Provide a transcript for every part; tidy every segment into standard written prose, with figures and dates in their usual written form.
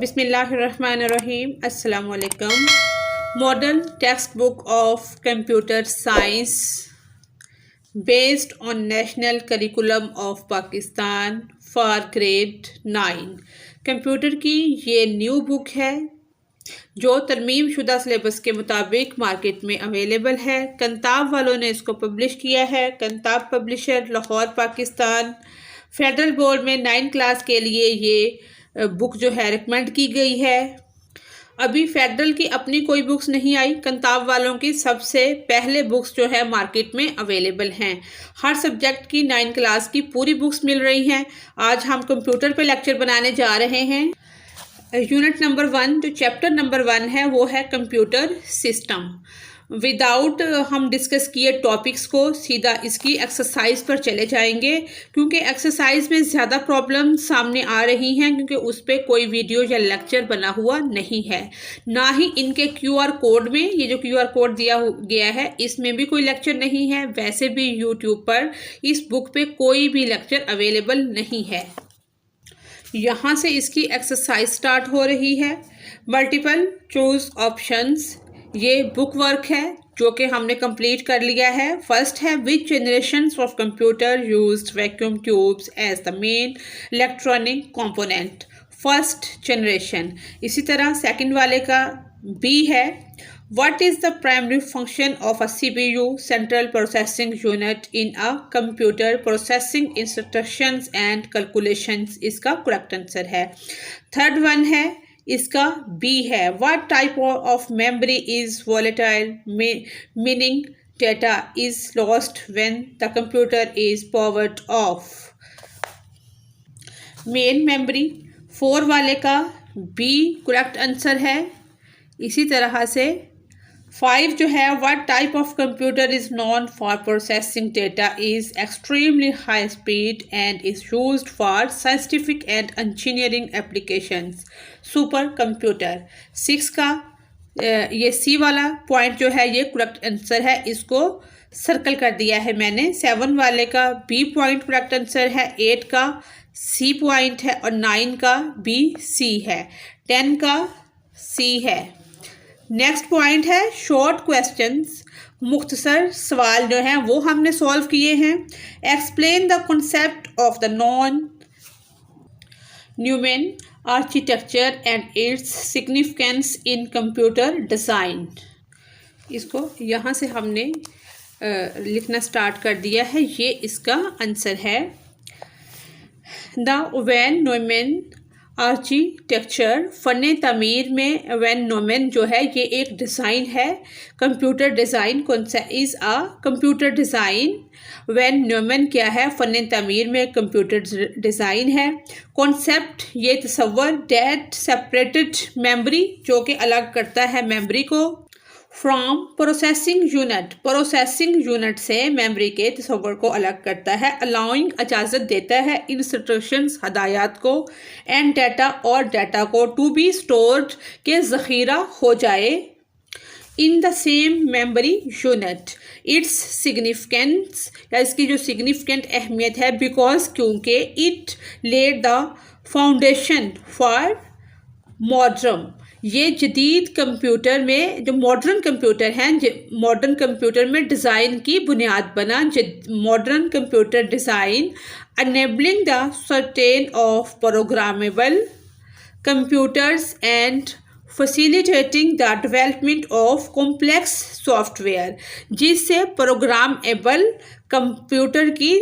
बिस्मिल्लाहिर्रहमानिर्रहीम। अस्सलाम वालेकुम। Model text book of computer science based on national curriculum of Pakistan for grade 9 computer की ये न्यू बुक है जो तरमीम शुदा सिलेबस के मुताबिक मार्केट में अवेलेबल है। कंताब वालों ने इसको पब्लिश किया है। कंताब publisher Lahore Pakistan. Federal board में 9 क्लास के लिए ये बुक जो है रिकमेंड की गई है। अभी फेडरल की अपनी कोई बुक्स नहीं आई। कंताब वालों की सबसे पहले बुक्स जो है मार्केट में अवेलेबल हैं। हर सब्जेक्ट की 9 क्लास की पूरी बुक्स मिल रही हैं। आज हम कंप्यूटर पे लेक्चर बनाने जा रहे हैं। यूनिट नंबर 1 जो चैप्टर नंबर 1 है वो है कंप्यूटर सिस्टम। विदाउट हम डिस्कस किए टॉपिक्स को सीधा इसकी एक्सरसाइज पर चले जाएंगे क्योंकि एक्सरसाइज में ज़्यादा प्रॉब्लम सामने आ रही हैं क्योंकि उस पर कोई वीडियो या लेक्चर बना हुआ नहीं है। ना ही इनके QR कोड में, ये जो QR कोड दिया गया है इसमें भी कोई लेक्चर नहीं है। वैसे भी यूट्यूब पर इस बुक पे कोई भी लेक्चर अवेलेबल नहीं है। यहाँ से इसकी एक्सरसाइज स्टार्ट हो रही है। मल्टीपल चूज ऑप्शंस, ये बुक वर्क है जो कि हमने कंप्लीट कर लिया है। फर्स्ट है which generation of computer used vacuum tubes as the main electronic component, first generation. इसी तरह सेकंड वाले का बी है what is the primary function of a CPU central processing unit in a computer processing instructions and calculations, इसका correct answer है। Third one है इसका B है what type of memory is volatile meaning data is lost when the computer is powered off, main memory. 4 वाले का B correct answer है। इसी तरह से 5 जो है what type of computer is non for processing data is extremely high speed and is used for scientific and engineering applications, super computer. 6 का ये सी वाला पॉइंट जो है ये करेक्ट आंसर है, इसको सर्कल कर दिया है मैंने। 7 वाले का बी पॉइंट करेक्ट आंसर है। 8 का सी पॉइंट है और 9 का बी सी है। 10 का सी है। नेक्स्ट पॉइंट है शॉर्ट क्वेश्चंस, मुख्तसर सवाल जो हैं वो हमने सॉल्व किए हैं। Explain the concept of the von Neumann architecture and its significance in computer design, इसको यहाँ से हमने लिखना स्टार्ट कर दिया है। ये इसका आंसर है। द वैन न्यूमन आर्किटेक्चर, फ़न तमीर में वैन न्यूमन जो है ये एक डिज़ाइन है। Computer design is a computer design. Von Neumann क्या है, फ़न तमीर में कंप्यूटर डिज़ाइन है। कॉन्सेप्ट ये तसव्वुर, डेट सेपरेटेड मेमोरी जो कि अलग करता है मेमोरी को। From processing unit, processing unit से मेमोरी के तस्वर को अलग करता है। अलाउइंग इजाज़त देता है इंस्ट्रक्शंस हदायत को। एंड डाटा, और डाटा को टू बी स्टोर्ड के ज़ख़ीरा हो जाए in the same memory unit. Its significance, या इसकी जो सिग्निफिकेंट अहमियत है बिकॉज क्योंकि it laid the foundation for modern, ये जदीद कंप्यूटर में जो मॉडर्न कंप्यूटर हैं, मॉडर्न कंप्यूटर में डिज़ाइन की बुनियाद बना। Modern computer design enabling the certain of programmable computers and facilitating the development of complex software, जिससे प्रोग्रामेबल कंप्यूटर की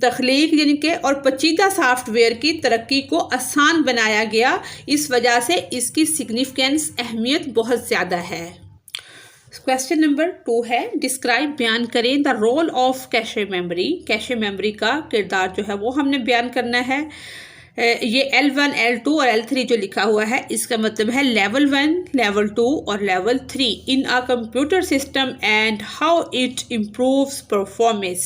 तख्लीक यानी कि और पेचीदा सॉफ्टवेयर की तरक्की को आसान बनाया गया। इस वजह से इसकी सिग्निफिकेंस अहमियत बहुत ज़्यादा है। क्वेश्चन नंबर 2 है डिस्क्राइब, बयान करें the role of cache memory, cache memory का किरदार जो है वो हमने बयान करना है। ये L1, L2 और L3 जो लिखा हुआ है इसका मतलब है लेवल 1, लेवल 2 और level 3 in a computer system and how it improves performance,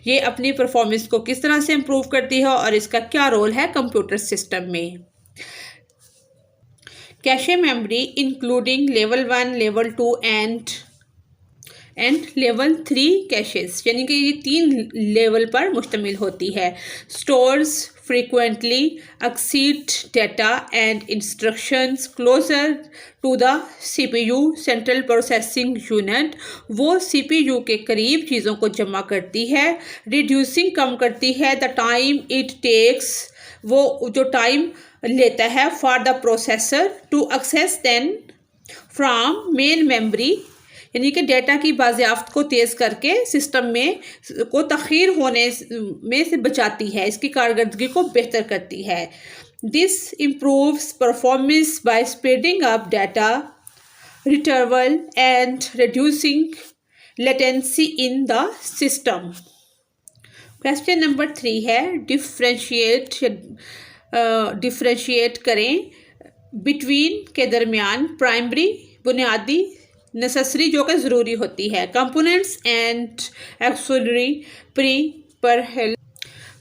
ये अपनी परफॉर्मेंस को किस तरह से इम्प्रूव करती है और इसका क्या रोल है कंप्यूटर सिस्टम में। Cache memory including level 1, level 2 and level 3 caches, यानी कि ये 3 लेवल पर मुश्तमिल होती है। Stores frequently access data and instructions closer to the CPU central processing unit। वो CPU के करीब चीज़ों को जमा करती है। reducing कम करती है the time it takes, वो जो टाइम लेता है for the processor to access then from main memory, यानी कि डेटा की बाज़ियाफ्त को तेज़ करके सिस्टम में को तख़ीर होने में से बचाती है, इसकी कारकर्दगी को बेहतर करती है। This improves performance by speeding up data retrieval and reducing latency in the system. Question number 3 है डिफ्रेंशिएट करें बिटवीन के दरमियान प्राइमरी बुनियादी नेसेसरी जो कि ज़रूरी होती है, components and auxiliary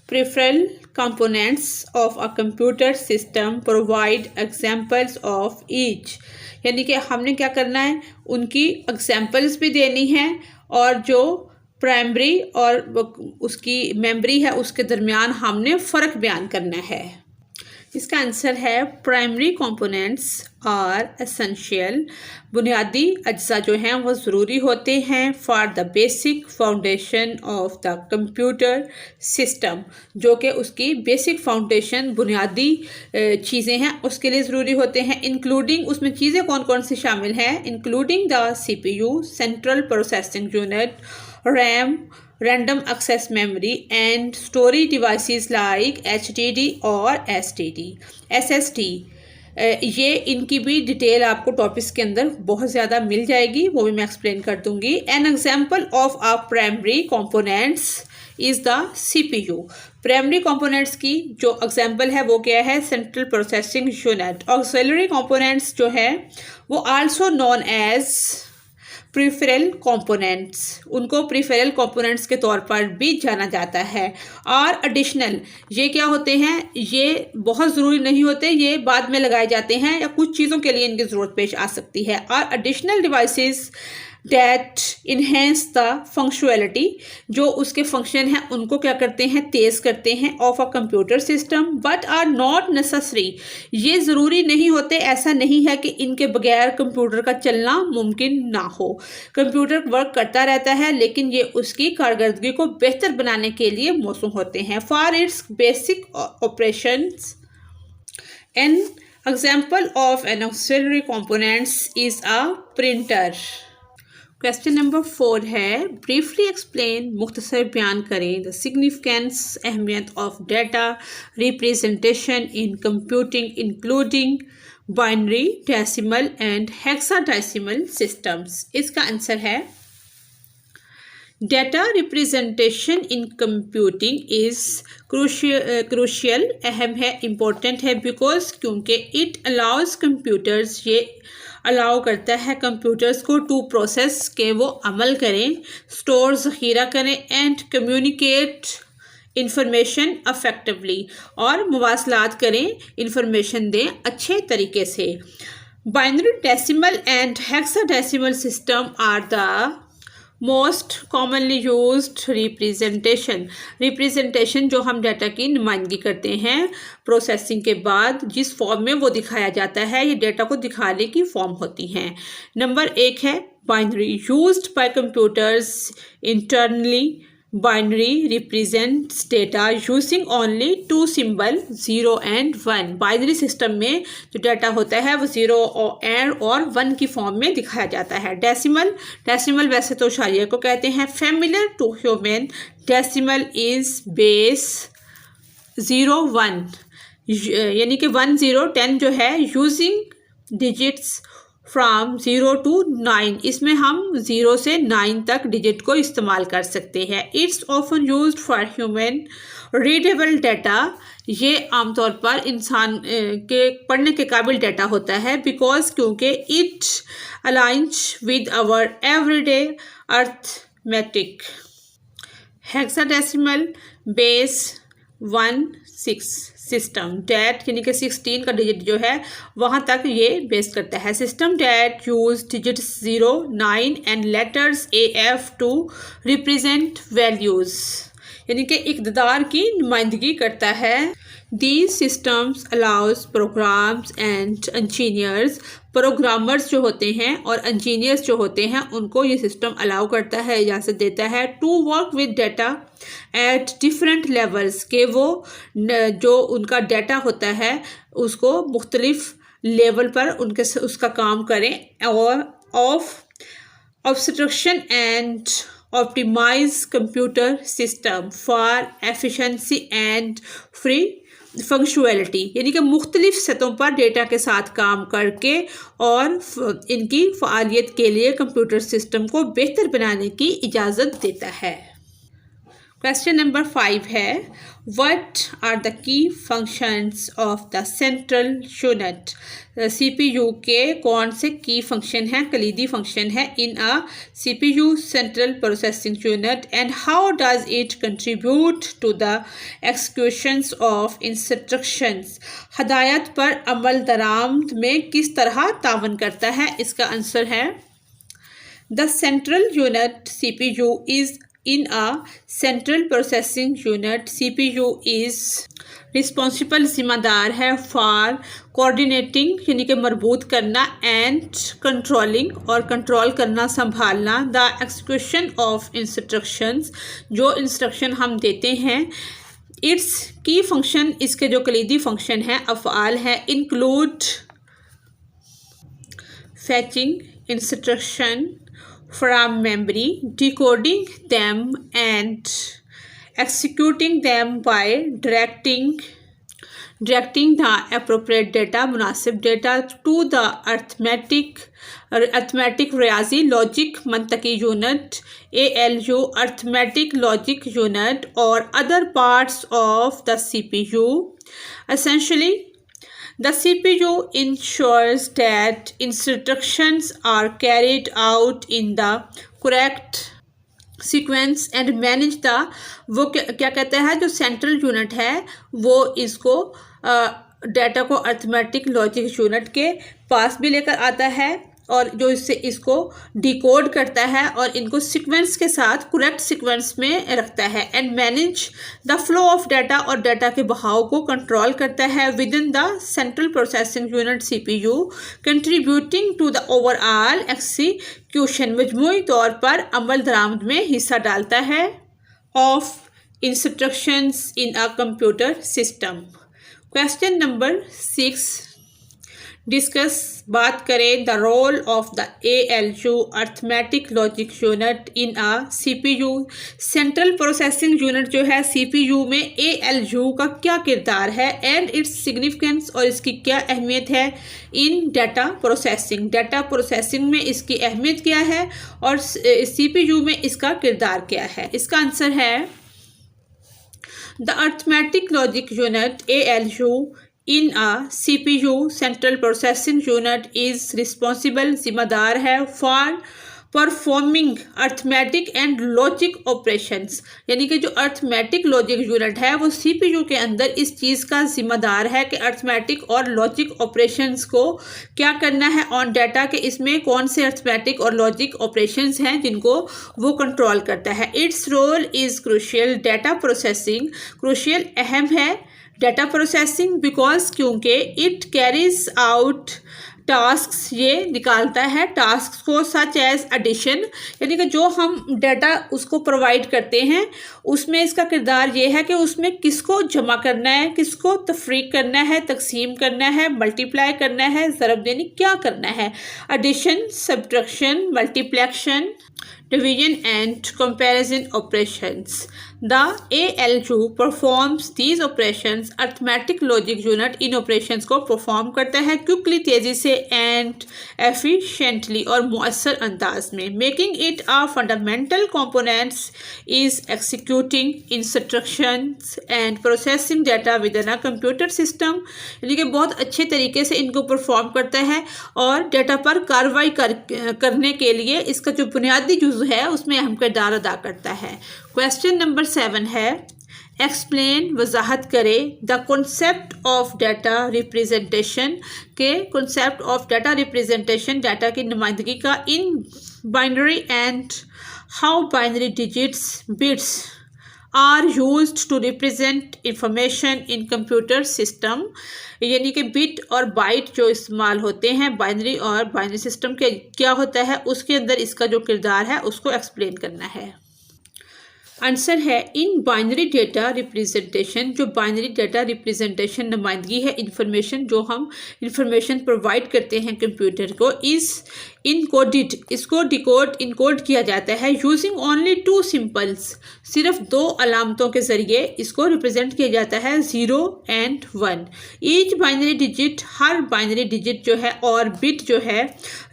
peripheral components of a computer system provide examples of each. यानी कि हमने क्या करना है, उनकी एग्जांपल्स भी देनी है और जो प्राइमरी और उसकी मेमोरी है उसके दरमियान हमने फ़र्क बयान करना है। इसका आंसर है प्राइमरी कंपोनेंट्स आर एसेंशियल। बुनियादी अज्जा जो हैं वो ज़रूरी होते हैं for the basic foundation of the computer system, जो कि उसकी बेसिक फाउंडेशन बुनियादी चीज़ें हैं उसके लिए ज़रूरी होते हैं। इंक्लूडिंग, उसमें चीज़ें कौन कौन सी शामिल हैं, including the CPU central processing unit, RAM random access memory and storage devices like HDD और SSD। ये इनकी भी डिटेल आपको टॉपिक्स के अंदर बहुत ज़्यादा मिल जाएगी, वो भी मैं एक्सप्लेन कर दूंगी। An example of a primary components is the CPU। Primary components की जो एग्जाम्पल है वो क्या है, central processing unit. Auxiliary components जो है वो also known as peripheral components, उनको प्रीफरल कंपोनेंट्स के तौर पर भी जाना जाता है। और एडिशनल, ये क्या होते हैं, ये बहुत ज़रूरी नहीं होते, ये बाद में लगाए जाते हैं या कुछ चीज़ों के लिए इनकी ज़रूरत पेश आ सकती है। और additional devices that enhance the functionality, जो उसके फंक्शन हैं उनको क्या करते हैं, तेज़ करते हैं of a computer system, but are not necessary. ये ज़रूरी नहीं होते, ऐसा नहीं है कि इनके बगैर कंप्यूटर का चलना मुमकिन ना हो। कंप्यूटर वर्क करता रहता है लेकिन ये उसकी कारकर्दगी को बेहतर बनाने के लिए मौसूम होते हैं। For its basic operations N example of N auxiliary components is a printer. Question number 4 है ब्रीफली एक्सप्लेन, मुख्तसर बयान करें द सिग्निफिकेंस, अहमियत of data representation in computing including binary, decimal and hexadecimal systems. इसका आंसर है data representation in computing is crucial, अहम है, important है, बिकॉज क्योंकि इट अलाउज कंप्यूटर्स, ये अलाउ करता है कंप्यूटर्स को टू प्रोसेस के वो अमल करें, स्टोर ज़ख़ीरा करें एंड कम्युनिकेट इंफॉर्मेशन अफेक्टिवली, और मवासलात करें, इंफॉर्मेशन दें अच्छे तरीके से। Binary, decimal and hexadecimal system are the most commonly used representation जो हम डाटा की नुमाइंदगी करते हैं प्रोसेसिंग के बाद, जिस फॉर्म में वो दिखाया जाता है, ये डाटा को दिखाने की फॉर्म होती हैं। नंबर 1 है binary, used by computers internally. Binary represents data using only 2 symbol 0 and 1। Binary system में जो डाटा होता है वो 0 और 1 की फॉर्म में दिखाया जाता है। डेसिमल वैसे तो शायरी को कहते हैं। Familiar to human, decimal is base 0 1, यानी कि 1 0 10 जो है, यूजिंग डिजिट्स फ्राम 0 to 9, इसमें हम 0 से 9 तक डिजिट को इस्तेमाल कर सकते हैं। It's often used for human readable data, ये आमतौर पर इंसान के पढ़ने के काबिल डाटा होता है, बिकॉज क्योंकि it aligns with our everyday arithmetic. Hexadecimal base 1 6 system that, यानी कि 16 का डिजिट जो है वहाँ तक ये बेस करता है। System that use digits 0 9 and letters AF to represent values, यानी कि इक़्तिदार की नुमाइंदगी करता है। These systems allows programs and engineers, programmers जो होते हैं और इंजीनियर्स जो होते हैं उनको ये सिस्टम अलाउ करता है, इजाज़त देता है to work with data at different levels, के वो जो उनका डाटा होता है उसको मुख्तलिफ लेवल पर उसका काम करें और of obstruction and optimize computer system for efficiency and free functionality, यानी कि मुख्तलिफ सतहों पर डेटा के साथ काम करके और इनकी फ़आलियत के लिए कंप्यूटर सिस्टम को बेहतर बनाने की इजाज़त देता है। क्वेश्चन नंबर 5 है, what are the key functions of the central unit, CPU के कौन से की फंक्शन हैं, कलीदी फंक्शन है in a CPU central processing unit and how does it contribute to the executions of instructions, हदायत पर अमल दरामद में किस तरह तावन करता है। इसका आंसर है the central unit CPU is in a central processing unit, CPU is responsible, जिम्मेदार है for coordinating यानी कि मरबूत करना and controlling और कंट्रोल करना, संभालना the execution of instructions, जो इंस्ट्रक्शन हम देते हैं। इट्स की फंक्शन, इसके जो कलीदी फंक्शन है अफ़आल है, include fetching instruction from memory, decoding them and executing them by directing the appropriate data, मुनासिब डेटा to the arithmetic रियाजी लॉजिक मंतकी unit ALU arithmetic logic unit और other parts of the CPU. Essentially, the CPU ensures that instructions are carried out in the correct sequence and manage the, वो क्या कहते हैं, जो central unit है वो इसको डाटा को अर्थमेटिक लॉजिक यूनिट के पास भी लेकर आता है और जो इसको डिकोड करता है और इनको सीक्वेंस के साथ करेक्ट सीक्वेंस में रखता है and manage the flow of data और डाटा के बहाव को कंट्रोल करता है within the central processing unit CPU, contributing to the overall execution, मजमूई तौर पर अमल दरामद में हिस्सा डालता है of instructions in a computer system. Question number 6 discuss, बात करें the role of the ALU arithmetic logic unit in a CPU, central processing unit जो है CPU में ALU का क्या किरदार है एंड इट्स सिग्निफिकेंस, और इसकी क्या अहमियत है इन डाटा प्रोसेसिंग में इसकी अहमियत क्या है और CPU में इसका किरदार क्या है। इसका आंसर है the arithmetic logic unit ALU in a CPU central processing unit is responsible, जिम्मेदार है for performing arithmetic and logic operations, यानी कि जो अर्थमेटिक लॉजिक यूनिट है वो CPU के अंदर इस चीज़ का जिम्मेदार है कि अर्थमेटिक और लॉजिक ऑपरेशंस को क्या करना है ऑन डाटा, के इसमें कौन से अर्थमेटिक और लॉजिक ऑपरेशंस हैं जिनको वो कंट्रोल करता है। Its role is crucial, data processing crucial अहम है डाटा प्रोसेसिंग बिकॉज, क्योंकि इट कैरीज आउट टास्क्स, ये निकालता है टास्क को सच एज एडिशन, यानी कि जो हम डाटा उसको प्रोवाइड करते हैं उसमें इसका किरदार ये है कि उसमें किसको जमा करना है, किसको तफरीक करना है, तकसीम करना है, मल्टीप्लाई करना है, ज़रब देनी क्या करना है, addition, subtraction, multiplication, division and comparison operations. The ALU performs these operations. Arithmetic logic unit in operations को perform करता है quickly, तेज़ी से and efficiently और मुअस्सर अंदाज में, making it a fundamental components is executing instructions and processing data within a computer system, यानी कि बहुत अच्छे तरीके से इनको परफॉर्म करता है और डाटा पर कार्रवाई करने के लिए इसका जो बुनियादी जुज़ है उसमें अहम किरदार अदा करता है। क्वेश्चन नंबर 7 है, एक्सप्लेन, वजाहत करें the concept of data representation, के concept of data representation, data की नुमाइंदगी का in binary and how binary digits bits are used to represent information in computer system, यानी कि बिट और बाइट जो इस्तेमाल होते हैं बाइनरी और बाइनरी सिस्टम के क्या होता है उसके अंदर इसका जो किरदार है उसको एक्सप्लेन करना है। आंसर है इन बाइनरी डेटा रिप्रेजेंटेशन, जो बाइनरी डेटा रिप्रेजेंटेशन नुमाइंदगी है इंफॉर्मेशन जो हम इंफॉर्मेशन प्रोवाइड करते हैं कंप्यूटर को, इस इनकोडेड, इसको डिकोड इनकोड किया जाता है यूजिंग ओनली 2 सिंबल्स, सिर्फ 2 अलामतों के ज़रिए इसको रिप्रेजेंट किया जाता है 0 and 1। ईच बाइनरी डिजिट, हर बाइनरी डिजिट जो है और बिट जो है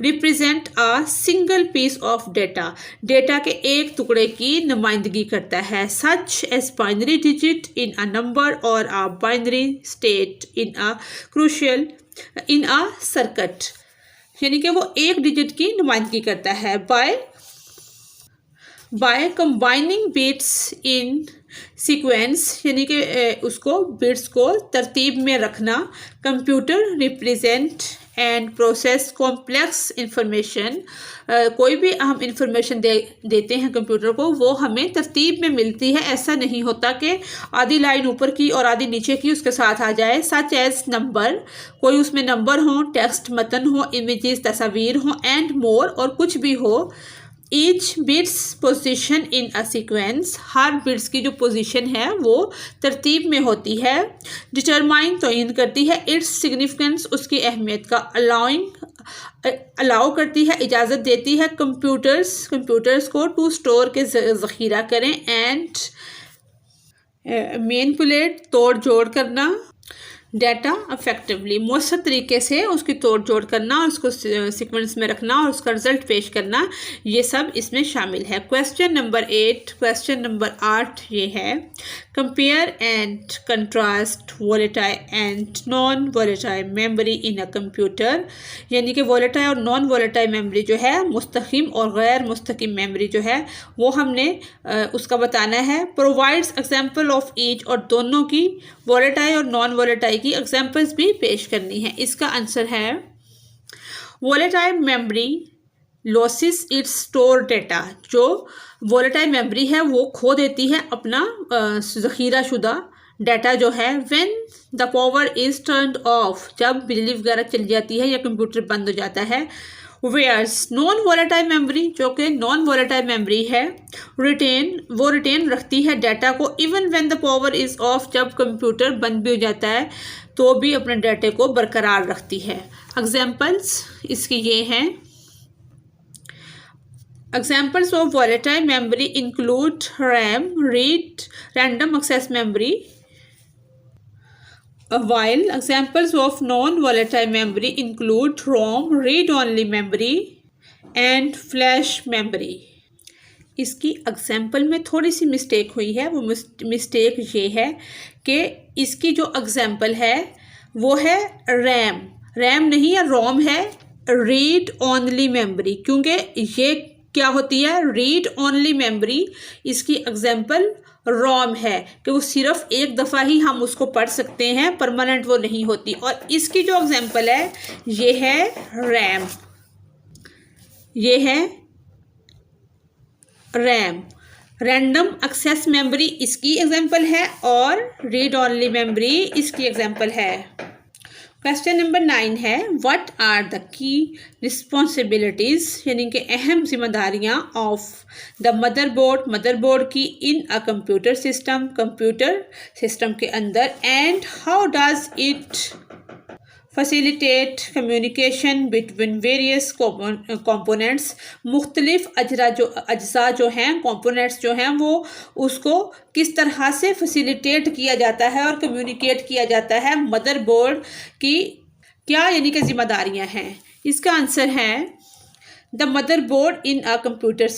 represent a single piece of data, data के एक टुकड़े की नुमाइंदगी करता है। Such as binary digit in a number और a binary state in a crucial in a circuit, यानी कि वो एक डिजिट की नुमाइंदगी करता है। By combining bits in sequence, यानी कि उसको बिट्स को तरतीब में रखना। Computer represent and process complex information, कोई भी हम इंफॉर्मेशन देते हैं कंप्यूटर को वो हमें तरतीब में मिलती है, ऐसा नहीं होता कि आधी लाइन ऊपर की और आधी नीचे की उसके साथ आ जाए। सच एज नंबर, कोई उसमें नंबर हो, टेक्स्ट मतन हो, इमेजेस तस्वीर हो, एंड मोर, और कुछ भी हो। Each bits position in a sequence, her bits की जो पोजीशन है वो तरतीब में होती है। डिटरमाइन तयन करती है। इट्स सिग्निफिकेंस, उसकी अहमियत का। अलाउ करती है, इजाज़त देती है। कंप्यूटर्स को टू स्टोर के ज़ख़ीरा करें। एंड मैनिपुलेट, तोड़ जोड़ करना डाटा इफेक्टिवली, मौसर तरीके से उसकी तोड़ जोड़ करना और उसको सीक्वेंस में रखना और उसका रिजल्ट पेश करना, ये सब इसमें शामिल है। क्वेश्चन नंबर 8, क्वेश्चन नंबर 8 ये है compare and contrast volatile and non volatile memory in a computer, यानी कि वोलेटाइल और नॉन वोलेटाइल मेमोरी जो है, मुस्तकिम और गैर मुस्तकिम मेमोरी जो है वो हमने उसका बताना है। प्रोवाइड्स एग्जाम्पल ऑफ ईच, और दोनों की वोलेटाइल और नॉन वोलेटाइल की एग्जाम्पल्स भी पेश करनी है। इसका आंसर है volatile memory losses it's store data, जो वोलेटाइल मेमोरी है वो खो देती है अपना ज़ख़ीरा शुदा डाटा जो है। When the power is turned of, जब बिजली वगैरह चली जाती है या कंप्यूटर बंद हो जाता है। वेयर्स नॉन वोलेटाइल मेमोरी, जो कि नॉन वोलेटाइल मेमोरी है, रिटेन रखती है डाटा को। Even when the power is of, जब कंप्यूटर बंद भी हो जाता है तो भी अपने डाटे को बरकरार रखती है। एग्जाम्पल्स इसकी ये हैं। Examples of volatile memory include RAM, read, random access memory, while examples of non-volatile memory include ROM, read-only memory, and flash memory. इसकी एग्जाम्पल में थोड़ी सी मिस्टेक हुई है, वो मिस्टेक ये है कि इसकी जो एग्जाम्पल है वो है रैम नहीं है, रोम है, रीड ओनली मेमोरी, क्योंकि ये क्या होती है रीड ओनली मेमोरी, इसकी एग्जाम्पल रोम है कि वो सिर्फ एक दफ़ा ही हम उसको पढ़ सकते हैं, परमानेंट वो नहीं होती। और इसकी जो एग्जाम्पल है ये है रैम, ये है रैम। रैंडम एक्सेस मेमोरी इसकी एग्जाम्पल है और रीड ओनली मेमोरी इसकी एग्जाम्पल है। क्वेश्चन नंबर 9 है what are the key responsibilities, यानी कि अहम जिम्मेदारियां ऑफ द मदरबोर्ड की इन अ कंप्यूटर सिस्टम के अंदर, and how does it facilitate communication between various components. मुख्तलिफ अज्जा जो हैं, कंपोनेंट्स जो हैं, वो उसको किस तरह से फैसिलिटेट किया जाता है और कम्युनिकेट किया जाता है। मदरबोर्ड की क्या यानी कि जिम्मेदारियां हैं। इसका आंसर है the motherboard in a computer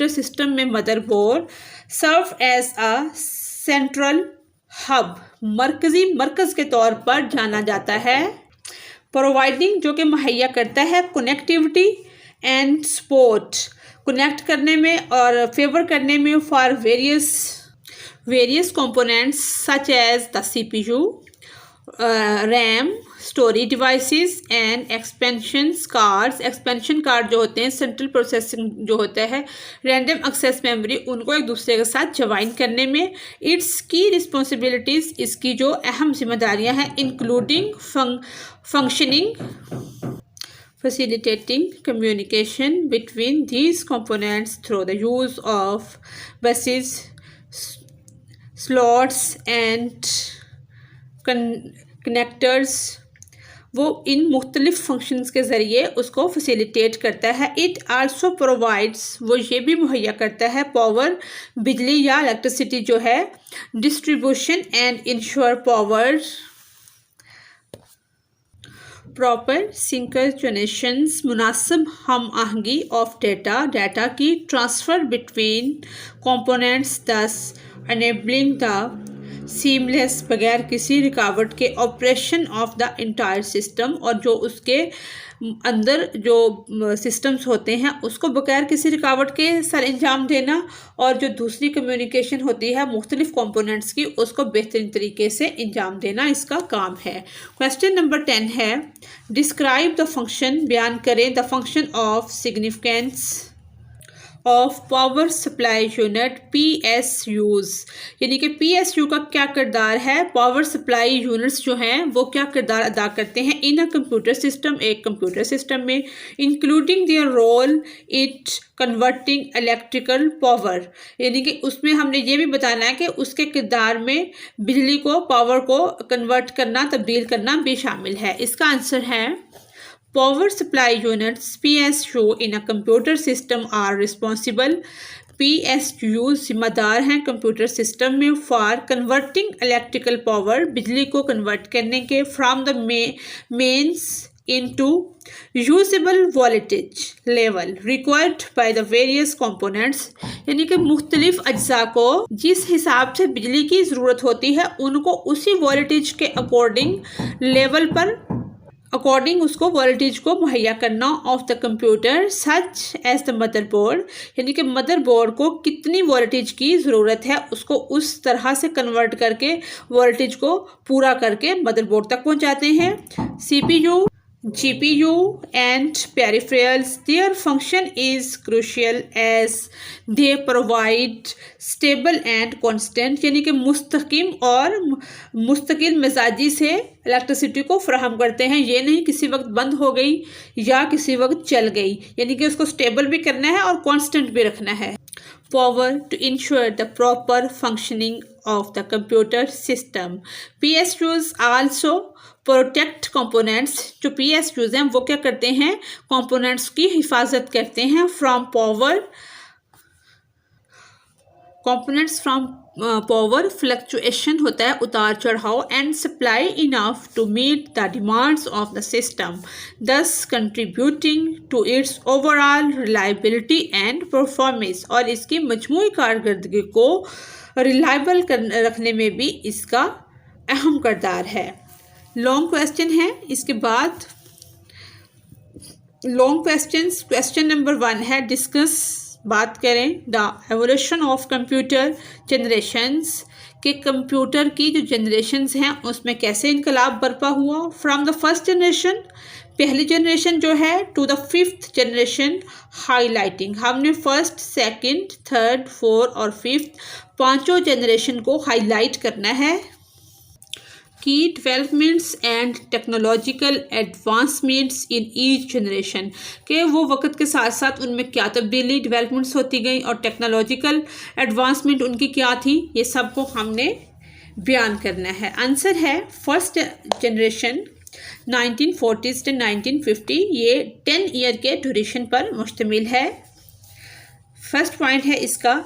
system में motherboard serve as a central hub, मरकज़ के तौर पर जाना जाता है। प्रोवाइडिंग, जो कि मुहैया करता है कनेक्टिविटी एंड सपोर्ट, कनेक्ट करने में और फेवर करने में for various components such as the CPU, RAM, storage devices and expansions cards. Expansion card जो होते हैं, सेंट्रल प्रोसेसिंग जो होता है, रैंडम एक्सेस मेमोरी, उनको एक दूसरे के साथ ज्वाइन करने में। इट्स की रिस्पॉन्सिबिलिटीज़, इसकी जो अहम जिम्मेदारियां हैं, including functioning facilitating communication between these components through the use of buses, slots and connectors। वो इन मुख्तलिफ फंक्शंस के ज़रिए उसको फैसिलिटेट करता है। इट आल्सो प्रोवाइड्स, वो ये भी मुहैया करता है, पावर, बिजली या इलेक्ट्रिसिटी जो है, distribution and ensure power, proper synchronizations, मुनासिब हम आहंगी ऑफ डाटा की transfer between components, thus enabling the seamless, बगैर किसी रुकावट के operation of the entire system, और जो उसके अंदर जो सिस्टम्स होते हैं उसको बगैर किसी रुकावट के सर अंजाम देना, और जो दूसरी कम्युनिकेशन होती है मुख्तलिफ कंपोनेंट्स की, उसको बेहतरीन तरीके से अंजाम देना इसका काम है। क्वेश्चन नंबर 10 है, डिस्क्राइब द फंक्शन, बयान करें the function of significance of power supply unit PSUs, यानी कि PSU का क्या किरदार है, पावर सप्लाई यूनिट्स जो हैं वो क्या किरदार अदा करते हैं इन अ कंप्यूटर सिस्टम, एक कंप्यूटर सिस्टम में, including their role it converting electrical power, यानी कि उसमें हमने ये भी बताना है कि उसके किरदार में बिजली को, पावर को कन्वर्ट करना, तब्दील करना भी शामिल है। इसका आंसर है Power supply units PSU in a computer system are responsible, PSU जिम्मेदार हैं कंप्यूटर सिस्टम में, फॉर कन्वर्टिंग इलेक्ट्रिकल पावर, बिजली को कन्वर्ट करने के, from the mains into usable voltage level required by the various components, यानी कि मुख्तलिफ अज्जा को जिस हिसाब से बिजली की ज़रूरत होती है उनको उसी वोल्टेज के अकॉर्डिंग उसको वोल्टेज को मुहैया करना, of the computer such as the motherboard, यानी कि मदरबोर्ड को कितनी वोल्टेज की ज़रूरत है उसको उस तरह से कन्वर्ट करके वोल्टेज को पूरा करके मदरबोर्ड तक पहुंचाते हैं। CPU, GPU and peripherals, their function is crucial as they provide stable and constant, यानी कि मुस्तकिम और मुस्तकिल मिजाजी से इलेक्ट्रिसिटी को फराहम करते हैं। ये नहीं किसी वक्त बंद हो गई या किसी वक्त चल गई, यानी कि उसको स्टेबल भी करना है और कांस्टेंट भी रखना है। Power to ensure the proper functioning of the computer system, PSUs also protect components, जो PSUs हैं वो क्या करते हैं, कंपोनेंट्स की हिफाजत करते हैं, फ्रॉम पावर फ्लक्चुएशन होता है उतार चढ़ाव, and supply enough to meet the demands of the system, thus contributing to its overall reliability and performance, और इसकी मजमूई कारकर्दगी को रिलायबल रखने में भी इसका अहम किरदार है। लॉन्ग क्वेश्चन है, इसके बाद लॉन्ग क्वेश्चन नंबर 1 है, डिस्कस, बात करें the evolution of computer generations, के कंप्यूटर की जो जनरेशन्स हैं उसमें कैसे इनकलाब बर्पा हुआ, फ्रॉम द फर्स्ट जनरेशन, पहली जनरेशन जो है, to the 5th generation, highlighting, हमने फर्स्ट, सेकंड, थर्ड, 4 और 5th पांचों जनरेशन को हाईलाइट करना है। की developments and technological advancements in each generation, के वो वक्त के साथ साथ उनमें क्या तब्दीली डेवलपमेंट्स होती गई और टेक्नोलॉजिकल एडवांसमेंट उनकी क्या थी, ये सबको हमने बयान करना है। आंसर है फर्स्ट जनरेशन 1940s से 1950, ये 10 ईयर के ड्यूरेशन पर मुश्तमिल है। फर्स्ट पॉइंट है इसका,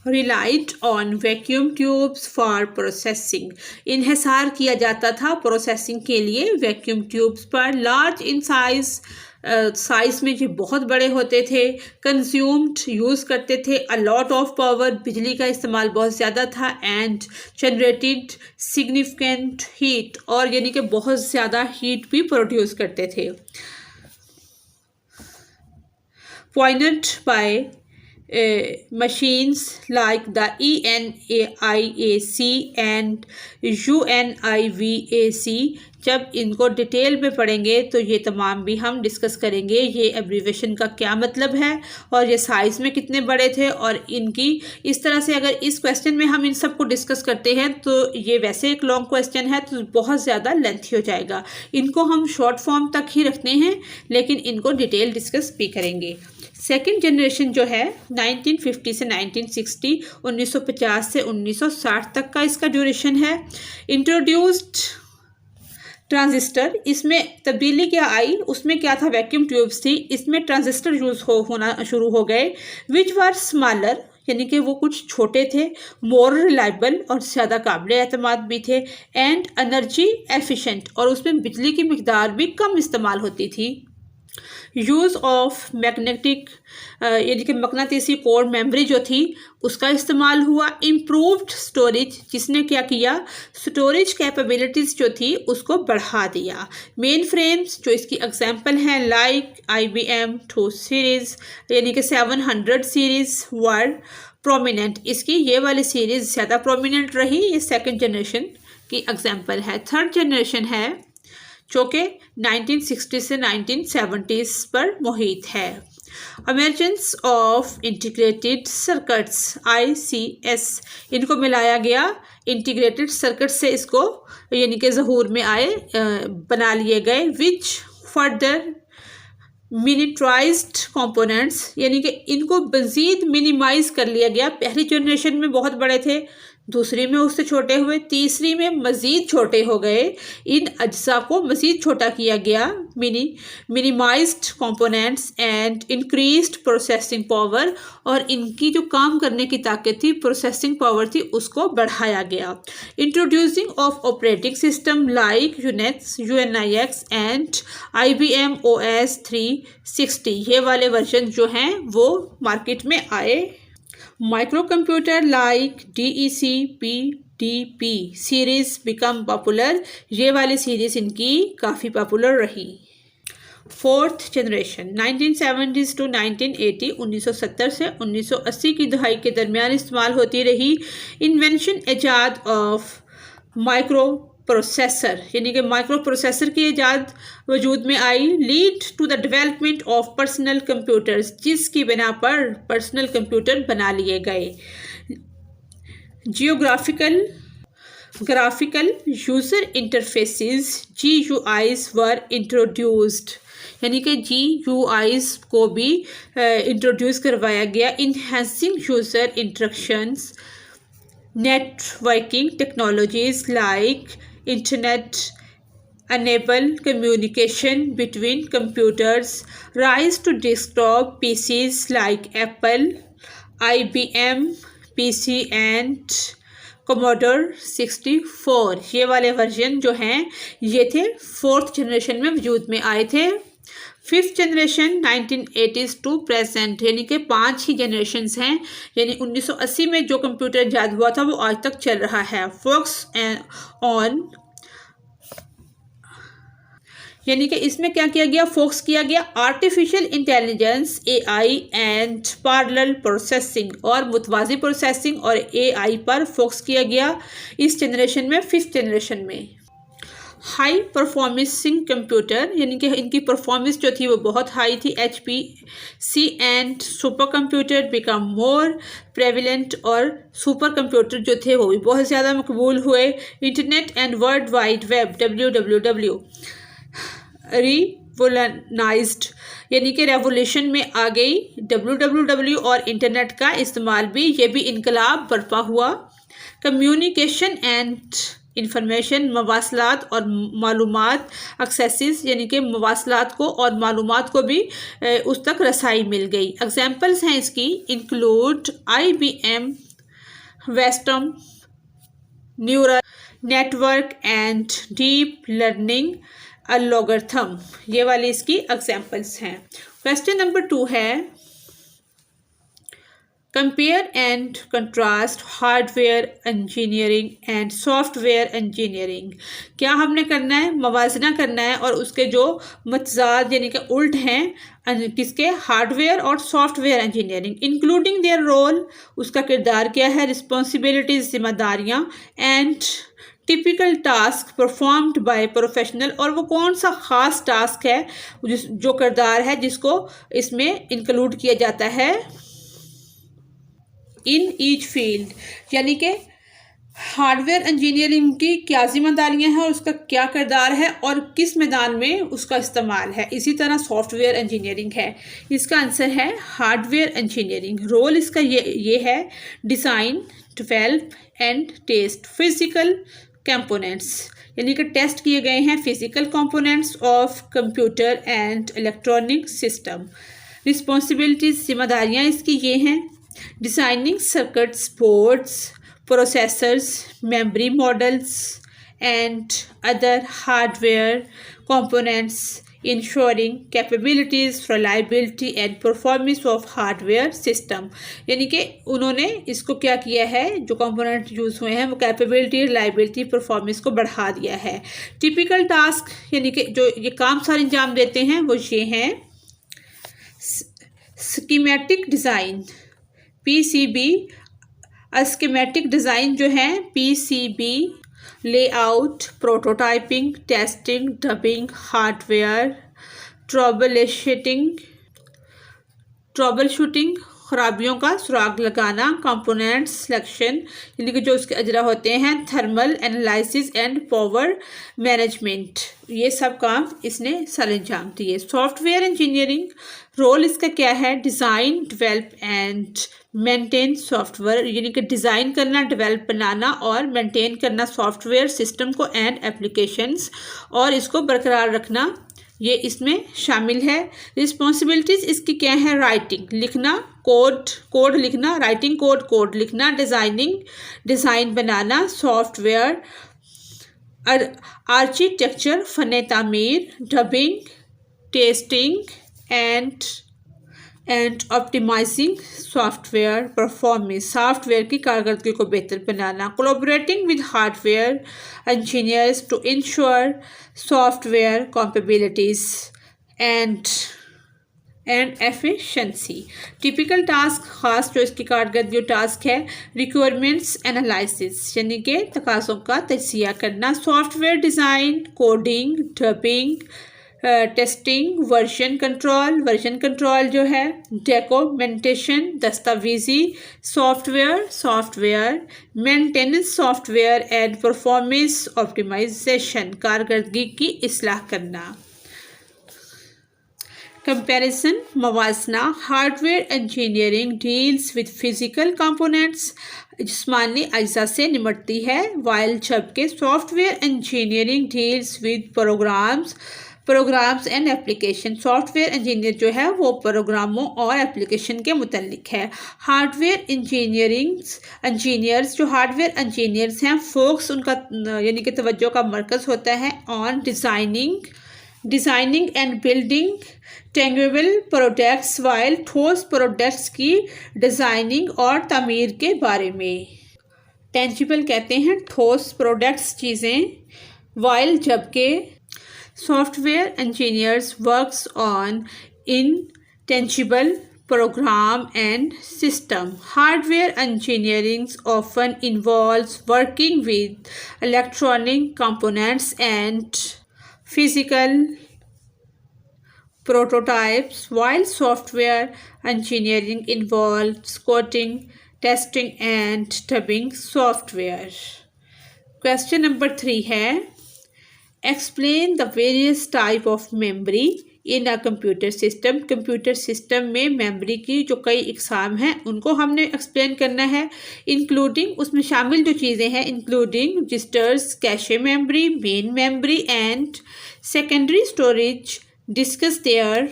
relied on vacuum tubes for processing, इन्हिसार किया जाता था प्रोसेसिंग के लिए वैक्यूम ट्यूब्स पर, लार्ज इन साइज में जो बहुत बड़े होते थे, कंज्यूम्ड यूज़ करते थे अ लॉट ऑफ पावर, बिजली का इस्तेमाल बहुत ज़्यादा था, एंड जनरेटेड सिग्निफिकेंट हीट, और यानी कि बहुत ज़्यादा हीट भी प्रोड्यूस करते थे। Pointed bye machines like the ENIAC and UNIVAC, जब इनको डिटेल में पढ़ेंगे तो ये तमाम भी हम डिस्कस करेंगे। ये एब्रीवेशन का क्या मतलब है और ये साइज़ में कितने बड़े थे, और इनकी इस तरह से अगर इस क्वेश्चन में हम इन सब को डिस्कस करते हैं तो ये वैसे एक लॉन्ग क्वेश्चन है तो बहुत ज़्यादा लेंथी हो जाएगा। इनको हम शॉर्ट फॉर्म तक ही रखते हैं, लेकिन इनको डिटेल डिस्कस भी करेंगे। सेकेंड जनरेशन जो है 1950 से 1960, 1950 से 1960 तक का इसका ड्यूरेशन है। इंट्रोड्यूस्ड ट्रांजिस्टर, इसमें तब्दीली क्या आई, उसमें क्या था, वैक्यूम ट्यूब्स थी, इसमें ट्रांजिस्टर यूज़ होना शुरू हो गए। विच वर स्मॉलर, यानी कि वो कुछ छोटे थे, मोर रिलायबल और ज़्यादा काबिल एतमाद भी थे, एंड एनर्जी एफिशिएंट, और उसमें बिजली की मिकदार भी कम इस्तेमाल होती थी। यूज़ ऑफ मैग्नेटिक, यानी कि मकनातीसी कोर मेमोरी जो थी उसका इस्तेमाल हुआ। इम्प्रूव्ड स्टोरेज, जिसने क्या किया, स्टोरेज कैपेबिलिटीज़ जो थी उसको बढ़ा दिया। मेन फ्रेम्स जो इसकी एग्जांपल हैं लाइक IBM 2 सीरीज़, यानी कि 700 सीरीज़ वर प्रोमिनेंट, इसकी ये वाली सीरीज़ ज़्यादा प्रोमिनेंट रही। ये सेकेंड जनरेशन की एग्जांपल है। थर्ड जनरेशन है जो कि 1960 से 1970s पर मुहित है। Emergence of integrated circuits ICS, इनको मिलाया गया इंटीग्रेटेड सर्किट से, इसको यानी कि ज़हूर में आए, बना लिए गए। विच फर्दर मिनिट्राइज्ड कंपोनेंट्स, यानी कि इनको मज़ीद मिनिमाइज कर लिया गया। पहली जनरेशन में बहुत बड़े थे, दूसरी में उससे छोटे हुए, तीसरी में मज़ीद छोटे हो गए। इन अज्जा को मज़ीद छोटा किया गया। Minimised components and increased processing power, और इनकी जो काम करने की ताकत थी, प्रोसेसिंग पावर थी, उसको बढ़ाया गया। Introducing of operating system like Unix, UNIX and IBM OS 360, ये वाले वर्जन जो हैं वो मार्केट में आए। Micro computer like DEC PDP series become popular, ये वाली सीरीज़ इनकी काफ़ी पॉपुलर रही। फोर्थ जनरेशन 1970s to 1980, 1970 से 1980 की दहाई के दरमियान इस्तेमाल होती रही। इन्वेंशन ईजाद ऑफ माइक्रो प्रोसेसर, यानी कि माइक्रो प्रोसेसर की ईजाद वजूद में आई। Lead to the development of personal computers, जिसकी बिना पर पर्सनल कंप्यूटर बना लिए गए। Graphical user interfaces GUIs were introduced, यानी कि GUIs को भी इंट्रोड्यूस करवाया गया। Enhancing user interactions, networking technologies like internet enable communication between computers. Rise to desktop PCs like Apple, IBM PC and Commodore 64, ये वाले वर्जन जो हैं ये थे फोर्थ जनरेशन में वजूद में आए थे। Fifth generation 1980s to present, यानी कि 5 ही जनरेशन्स हैं, यानी 1980 में जो कंप्यूटर ईजाद हुआ था वो आज तक चल रहा है। फोकस ऑन, यानी कि इसमें क्या किया गया, फोकस किया गया artificial intelligence AI and parallel processing, और मुतवाज़ी प्रोसेसिंग और AI पर फोकस किया गया इस जनरेशन में, फिफ्थ जनरेशन में। हाई परफॉर्मेंसिंग कंप्यूटर, यानी कि इनकी परफॉर्मेंस जो थी वो बहुत हाई थी। HPC and super computer become more prevalent, और सुपर कंप्यूटर जो थे वो भी बहुत ज़्यादा मकबूल हुए। Internet and world wide web WWW revolutionised, यानी कि रेवोल्यूशन में आ गई WWW, और इंटरनेट का इस्तेमाल भी, ये भी इनकलाब बर्पा हुआ। कम्युनिकेशन एंड इंफॉर्मेशन, मवासलात और मालूमात, एक्सेसिस, यानी कि मवासलात को और मालूमात को भी उस तक रसाई मिल गई। एग्जांपल्स हैं इसकी, include IBM western neural network and deep learning algorithm, ये वाली इसकी एग्जांपल्स हैं। क्वेश्चन नंबर 2 है, compare and contrast hardware engineering and software engineering. क्या हमने करना है? मवाजना करना है और उसके जो मतजाद यानी कि उल्ट हैं किसके, हार्डवेयर और software engineering, including their role, उसका किरदार क्या है, रिस्पॉन्सिबिलिटीज जिम्मेदारियाँ, and typical task performed by professional, और वो कौन सा ख़ास टास्क है जो किरदार है जिसको इसमें इंक्लूड किया जाता है इन ईच फील्ड, यानी कि हार्डवेयर इंजीनियरिंग की क्या जिम्मेदारियां हैं और उसका क्या किरदार है और किस मैदान में उसका इस्तेमाल है। इसी तरह सॉफ्टवेयर इंजीनियरिंग है, इसका आंसर है हार्डवेयर इंजीनियरिंग। रोल इसका ये है design, develop and test physical components, यानी कि टेस्ट किए गए हैं physical components of computer and electronic system. Responsibilities जिम्मेदारियां इसकी ये हैं, designing circuits, boards, processors, memory models and other hardware components, ensuring capabilities, reliability and performance of hardware system। यानी कि उन्होंने इसको क्या किया है, जो कंपोनेंट यूज़ हुए हैं वो कैपेबिलिटी, रिलायबिलिटी, परफॉर्मेंस को बढ़ा दिया है। टिपिकल टास्क यानी कि जो ये काम सारे अंजाम देते हैं वो ये हैं, schematic design PCB, schematic design जो है PCB, layout, prototyping, testing, dubbing, hardware, trouble shooting, खराबियों का सुराग लगाना, कंपोनेंट सिलेक्शन, यानी कि जो उसके अजरा होते हैं, thermal analysis and power management, ये सब काम इसने सर अंजाम दिए। सॉफ्टवेयर इंजीनियरिंग रोल इसका क्या है, design, develop and maintain software, यानी कि डिज़ाइन करना, डेवलप बनाना और मेंटेन करना सॉफ्टवेयर सिस्टम को एंड एप्लीकेशंस, और इसको बरकरार रखना, ये इसमें शामिल है। रिस्पॉन्सिबिलिटीज़ इसकी क्या है, राइटिंग लिखना, कोड लिखना, राइटिंग कोड लिखना, डिज़ाइन बनाना, सॉफ्टवेयर आर्किटेक्चर, फ़न तामीर, debugging, testing and optimizing software performance, software की कारकर्दगी को बेहतर बनाना, collaborating with hardware engineers to ensure software capabilities and efficiency. Typical task, खास जो इसकी कारकर्दगी टास्क है, रिक्वायरमेंट्स एनालिसिस, यानी कि तकाज़ों का तजिया करना, software design, coding, debugging, testing, version control जो है, डॉक्यूमेंटेशन, दस्तावेजी software maintenance software and performance optimization, कारकर्दगी की इस्लाह करना। कंपैरिजन, मवाजना, hardware engineering deals with physical components, जिस्मानी अज्जा से निपटती है, वाइल जबकि software engineering deals with programs and application, software engineer जो है वो प्रोग्रामों और एप्लीकेशन के मुतल्लिक है। हार्डवेयर इंजीनियर्स जो हार्डवेयर इंजीनियर्स हैं, फोकस उनका यानी कि तवज्जो का मरकज़ होता है on designing and building tangible products, while ठोस प्रोडक्ट्स की डिज़ाइनिंग और तामीर के बारे में। टेंजिबल कहते हैं ठोस प्रोडक्ट्स चीज़ें, वाइल जबकि software engineers works on intangible program and system. Hardware engineering often involves working with electronic components and physical prototypes, while software engineering involves coding, testing and dubbing software. Question number 3 है explain the various type of memory in a computer system. Computer system में memory की जो कई इकसाम हैं उनको हमने explain करना है, इंक्लूडिंग उसमें शामिल जो चीज़ें हैं including registers, cache memory, main memory and secondary storage. Discuss their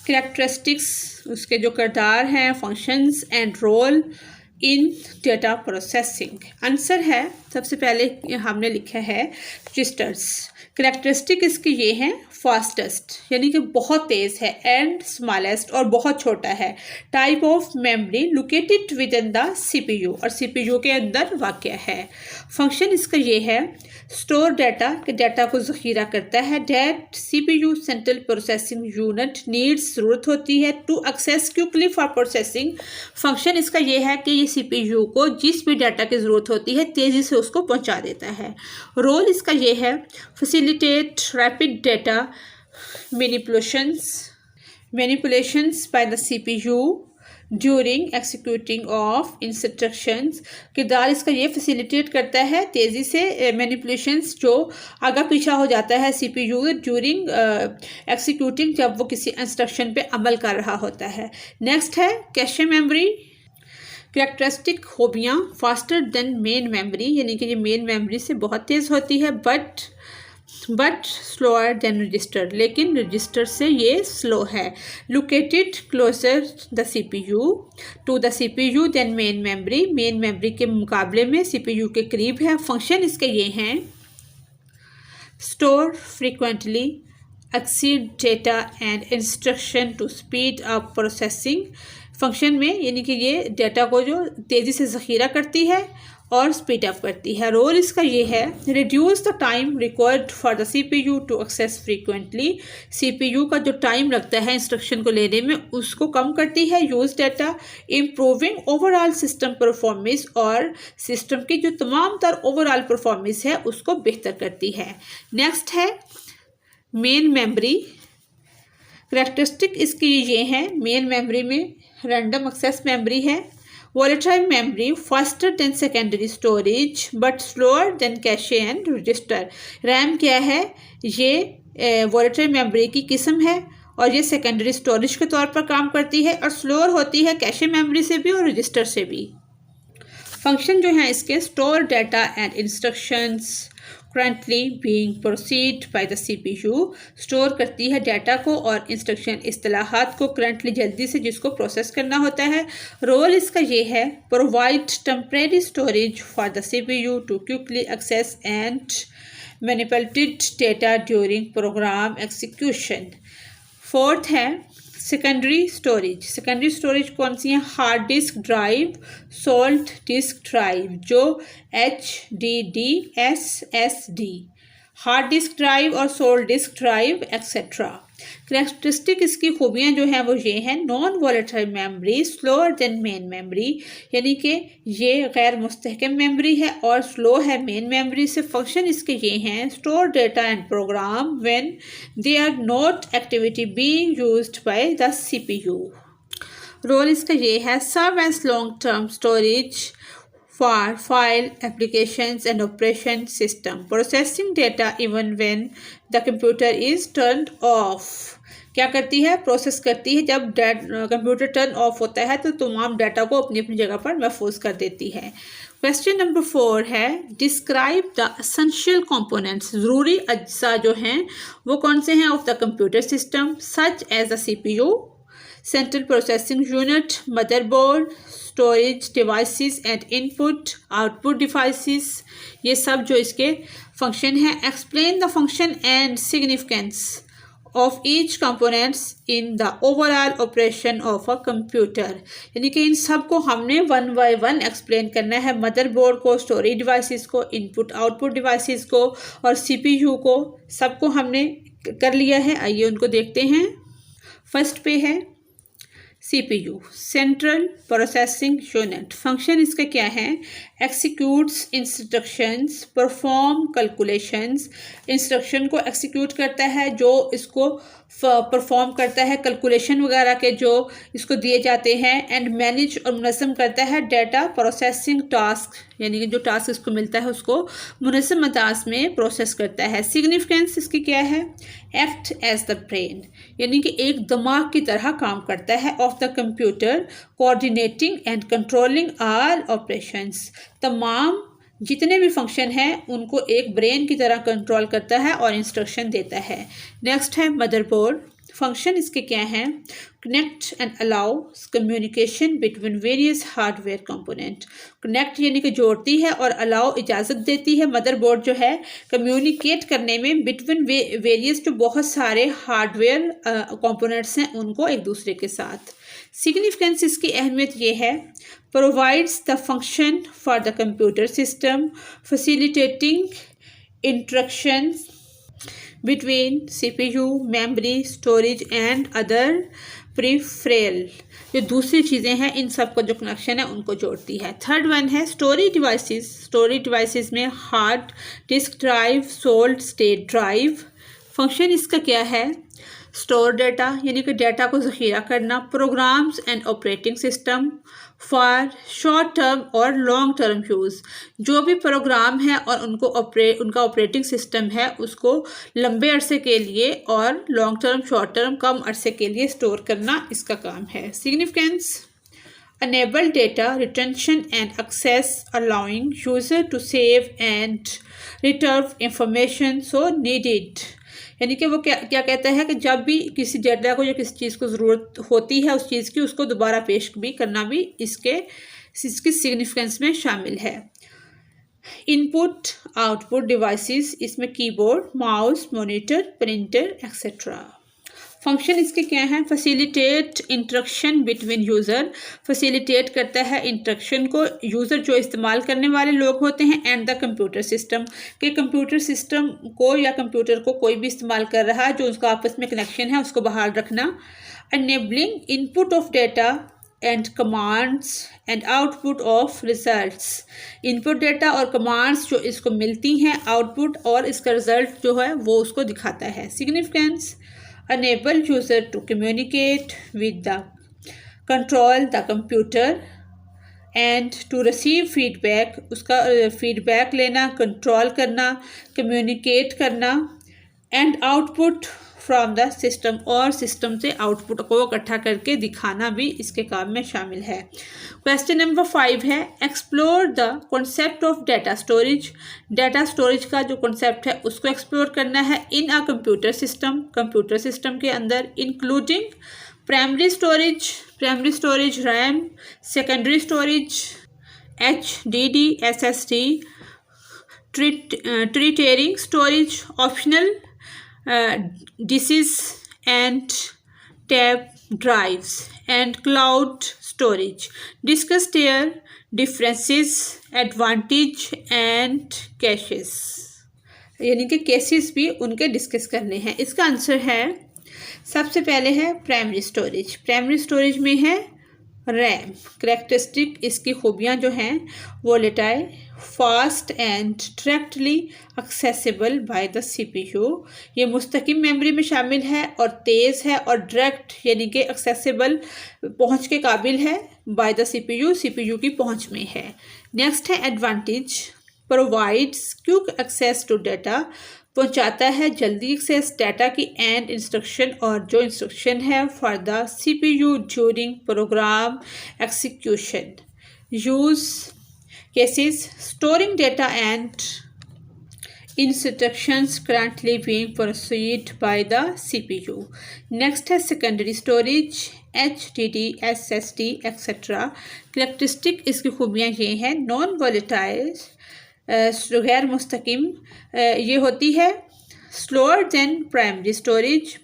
characteristics, उसके जो किरदार हैं, functions and role in data processing. Answer है सबसे पहले हमने लिखा है रजिस्टर्स। करेक्टरिस्टिक इसकी ये हैं फास्टेस्ट यानी कि बहुत तेज़ है, एंड स्मॉलेस्ट और बहुत छोटा है। Type of memory located with in the CPU और सीपीयू के अंदर वाक़ है। फंक्शन इसका ये है स्टोर डाटा के डाटा को ज़ख़ीरा करता है। That CPU central processing unit needs ज़रूरत होती है to access quickly for processing. Function इसका ये है कि ये सीपीयू को जिस भी डाटा की ज़रूरत होती है तेज़ी से उसको पहुंचा देता है। रोल इसका ये है facilitate rapid data manipulations bye the CPU during executing of instructions. किरदार इसका ये फैसिलिटेट करता है तेज़ी से मैनिपुलेशंस जो आगा पीछा हो जाता है सीपीयू ड्यूरिंग एक्सिक्यूटिंग जब वो किसी इंस्ट्रक्शन पे अमल कर रहा होता है। नेक्स्ट है कैशे मेमोरी। कैरेक्टरिस्टिक खूबियाँ फास्टर देन मेन मेमोरी यानी कि ये मेन मेमोरी से बहुत तेज़ होती है बट स्लोअर देन रजिस्टर, लेकिन रजिस्टर से ये स्लो है। Located closer the CPU to the CPU than main memory के मुकाबले में सीपीयू के करीब है। फंक्शन इसके ये हैं store frequently accessed data and instruction to speed up processing. Function में यानी कि ये डाटा को जो तेज़ी से ज़ख़ीरा करती है और स्पीड अप करती है। रोल इसका ये है reduce the time required for the CPU to access frequently. CPU का जो टाइम लगता है इंस्ट्रक्शन को लेने में उसको कम करती है। Use data improving overall system performance और सिस्टम की जो तमाम तर ओवरऑल परफॉर्मेंस है उसको बेहतर करती है। नेक्स्ट है मेन मेमोरी। करैक्टरिस्टिक इसकी ये है मेन मेमोरी में रैंडम एक्सेस मेमोरी है। Volatile memory faster than secondary storage but slower than cache and register। RAM क्या है? ये volatile memory की किस्म है और ये सेकेंडरी स्टोरेज के तौर पर काम करती है और स्लोअर होती है कैशे मेमोरी से भी और रजिस्टर से भी। फंक्शन जो है इसके store data and instructions currently being proceed by the CPU। Store करती है डाटा को और इंस्ट्रक्शन इस्तिलाहात को करंटली जल्दी से जिसको प्रोसेस करना होता है। रोल इसका ये है provide temporary storage for the CPU to quickly access and manipulated data during program execution. Fourth है सेकेंडरी स्टोरेज कौन सी है? Hard disk drive, solid disk drive जो HDD SSD, hard disk drive और solid disk drive etcetera. Characteristic इसकी खूबियाँ जो हैं वो ये हैं non volatile memory slower than main memory यानी कि ये गैर मुस्तहकम मेमोरी है और स्लो है मेन मेमोरी से। फंक्शन इसके ये हैं store data and program when they are not activity being used by the CPU. Role इसका ये है serve as long term storage for file applications and operation system processing data even when the computer is turned off। क्या करती है? Process करती है जब computer turn off होता है तो तमाम डाटा को अपनी अपनी जगह पर महफूज कर देती है। क्वेश्चन नंबर 4 है डिस्क्राइब द एसेंशियल कंपोनेंट्स। ज़रूरी अज्जा जो हैं वो कौन से हैं of the computer system such as the CPU, central processing unit, motherboard, storage devices and input output devices. ये सब जो इसके फंक्शन हैं। Explain the function and significance of each components in the overall operation of a computer यानी कि इन सब को हमने 1 by 1 एक्सप्लेन करना है। मदरबोर्ड को, स्टोरेज डिवाइसेस को, इनपुट आउटपुट डिवाइसेस को और CPU को, सबको हमने कर लिया है। आइए उनको देखते हैं। फर्स्ट पे है CPU central processing unit. Function इसका क्या है? एक्सिक्यूट्स इंस्ट्रक्शंस, परफॉर्म कैलकुलेशंस। इंस्ट्रक्शन को एक्सिक्यूट करता है जो इसको परफॉर्म करता है कैलकुलेशन वगैरह के जो इसको दिए जाते हैं एंड मैनेज और मुनज़्ज़म करता है डाटा प्रोसेसिंग टास्क यानी कि जो टास्क इसको मिलता है उसको मुनज़्ज़म अंदाज में प्रोसेस करता है। सिग्निफिकेंस इसकी क्या है? एक्ट एज द ब्रेन यानी कि एक दिमाग की तरह काम करता है of the computer coordinating and controlling all operations. तमाम जितने भी फंक्शन हैं उनको एक ब्रेन की तरह कंट्रोल करता है और इंस्ट्रक्शन देता है। नेक्स्ट है मदरबोर्ड। फंक्शन इसके क्या हैं? Connect and allow communication between various hardware component. Connect यानी कि जोड़ती है और अलाउ इजाज़त देती है मदरबोर्ड जो है कम्युनिकेट करने में बिटवीन वेरियस जो बहुत सारे हार्डवेयर कंपोनेंट्स हैं उनको एक दूसरे के साथ। सिग्निफिकेंस इसकी अहमियत ये है, provides the function for the computer system facilitating interactions between CPU, memory, storage and other peripheral। जो दूसरी चीज़ें हैं इन सब का जो कनेक्शन है उनको जोड़ती है। थर्ड वन है स्टोरेज डिवाइसेस। स्टोरेज डिवाइसेस में hard disk drive, sold state drive. Function इसका क्या है? स्टोर डाटा यानी कि डाटा को ज़ख़ीरा करना, programs and operating system for short term और लॉन्ग टर्म यूज़। जो भी प्रोग्राम है और उनका ऑपरेटिंग सिस्टम है उसको लंबे अरसे के लिए और लॉन्ग टर्म शॉर्ट टर्म कम अरसे के लिए स्टोर करना इसका काम है। Significance, enable data retention and access allowing user to save and retrieve information so needed। यानी कि वो क्या कहता है कि जब भी किसी डाटा को या किसी चीज़ को ज़रूरत होती है उस चीज़ की उसको दोबारा पेश भी करना भी इसकी सिग्निफिकेंस में शामिल है। इनपुट आउटपुट डिवाइसेस, इसमें keyboard, mouse, monitor, printer etcetera. Function इसके क्या हैं? Facilitate interaction between user. Facilitate करता है इंटरेक्शन को यूज़र जो इस्तेमाल करने वाले लोग होते हैं एंड द कंप्यूटर सिस्टम के कंप्यूटर सिस्टम को या कंप्यूटर को कोई भी इस्तेमाल कर रहा है जो उसका आपस में कनेक्शन है उसको बहाल रखना। Enabling input of data and commands and output of results. Input data और कमांड्स जो इसको मिलती हैं, आउटपुट और इसका रिजल्ट जो है वो उसको दिखाता है। Significance, enable user to communicate with the control the computer and to receive feedback। उसका फीडबैक लेना, कंट्रोल करना, कम्युनिकेट करना and output from the system और सिस्टम से आउटपुट को इकट्ठा करके दिखाना भी इसके काम में शामिल है। क्वेश्चन नंबर 5 है explore the concept of data storage. Data storage का जो कॉन्सेप्ट है उसको एक्सप्लोर करना है in a computer system, computer system के अंदर, including primary storage RAM, secondary storage HDD SSD, tertiary storage, optional disks and tape drives and cloud storage. Discuss their differences, advantage and cases. यानी कि cases भी उनके discuss करने हैं। इसका answer है, सबसे पहले है प्राइमरी स्टोरेज। प्राइमरी स्टोरेज में है रैम। करेक्टरिस्टिक इसकी खूबियाँ जो हैं, volatile, fast and directly accessible bye the CPU। ये मुस्तकिम मेमोरी में शामिल है और तेज़ है और डायरेक्ट यानी कि एक्सेसिबल पहुँच के काबिल है बाय द CPU की पहुँच में है। नेक्स्ट है advantage, provides quick access to data, पहुंचाता है जल्दी एक्सेस डाटा की एंड इंस्ट्रक्शन और जो इंस्ट्रक्शन है for the CPU during program execution. Use cases, storing data and instructions currently being processed by the CPU। Next है secondary storage, HDD SSD etcetera. Characteristic इसकी खूबियाँ ये हैं, नॉन वोलेटाइल, गैर मुस्तकिम ये होती है, स्लोअर देन प्राइमरी स्टोरेज,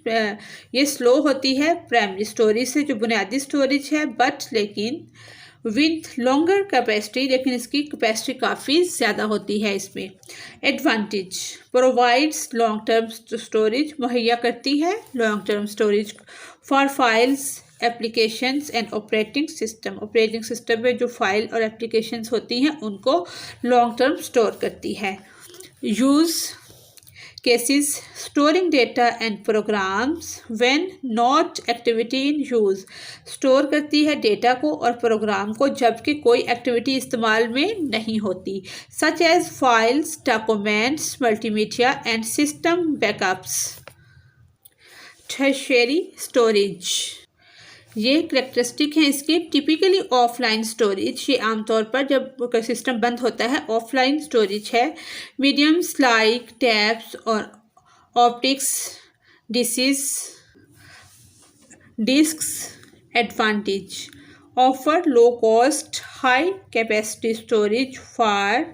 ये स्लो होती है प्राइमरी स्टोरेज से जो बुनियादी स्टोरेज है, बट लेकिन विद लॉन्गर कैपेसिटी, लेकिन इसकी कैपेसिटी काफ़ी ज़्यादा होती है इसमें। Advantage, provides long term storage, मुहैया करती है long term storage for files, applications and operating system. Operating system में जो फाइल और एप्लीकेशंस होती हैं उनको लॉन्ग टर्म स्टोर करती है। Use cases, storing data and programs when not activity in use, store करती है डेटा को और प्रोग्राम को जबकि कोई एक्टिविटी इस्तेमाल में नहीं होती, such as files, documents, multimedia and system backups. Tertiary storage, ये करेक्टरिस्टिक हैं इसके। टिपिकली ऑफलाइन स्टोरेज, ये आमतौर पर जब सिस्टम बंद होता है ऑफलाइन स्टोरेज है। मीडियम्स लाइक टैब्स और optics disks advantage offer low cost high capacity storage for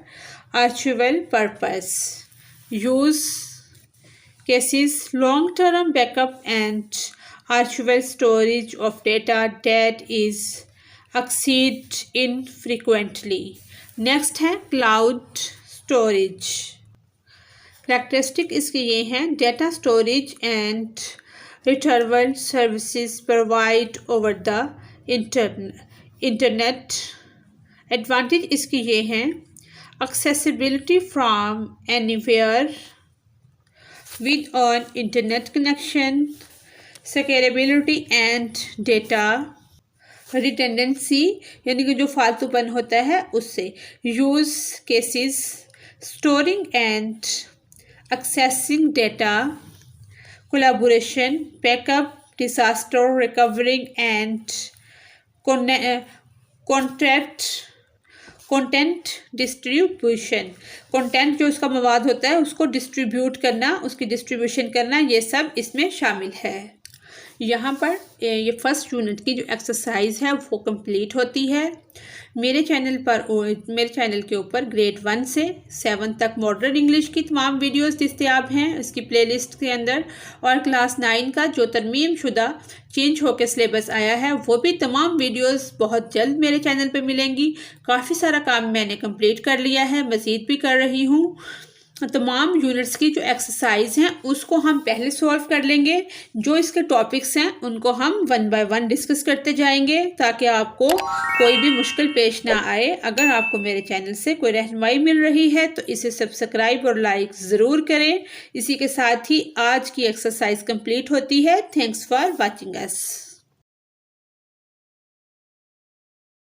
archival purpose use cases long-term backup and archival storage of data that is accessed infrequently. Next है cloud storage. Characteristic इसके ये हैं data storage and retrieval services provide over the internet. Advantage इसके ये हैं accessibility from anywhere with an internet connection, scalability and data redundancy यानी कि जो फालतूपन होता है उससे, use cases storing and accessing data, collaboration, backup, disaster recovering and content distribution, content जो उसका मवाद होता है उसको डिस्ट्रीब्यूट करना, उसकी डिस्ट्रीब्यूशन करना, ये सब इसमें शामिल है। यहाँ पर ये फर्स्ट यूनिट की जो एक्सरसाइज है वो कंप्लीट होती है। मेरे चैनल के ऊपर ग्रेड 1 से 7 तक मॉडर्न इंग्लिश की तमाम वीडियोस दस्तयाब हैं इसकी प्लेलिस्ट के अंदर, और क्लास 9 का जो तरमीम शुदा चेंज होकर सिलेबस आया है वो भी तमाम वीडियोस बहुत जल्द मेरे चैनल पे मिलेंगी। काफ़ी सारा काम मैंने कंप्लीट कर लिया है, मज़ीद भी कर रही हूँ। तमाम यूनिट्स की जो एक्सरसाइज हैं उसको हम पहले सॉल्व कर लेंगे, जो इसके टॉपिक्स हैं उनको हम 1 बाय 1 डिस्कस करते जाएंगे ताकि आपको कोई भी मुश्किल पेश ना आए। अगर आपको मेरे चैनल से कोई रहनुमाई मिल रही है तो इसे सब्सक्राइब और लाइक ज़रूर करें। इसी के साथ ही आज की एक्सरसाइज कंप्लीट होती है। Thanks for watching us.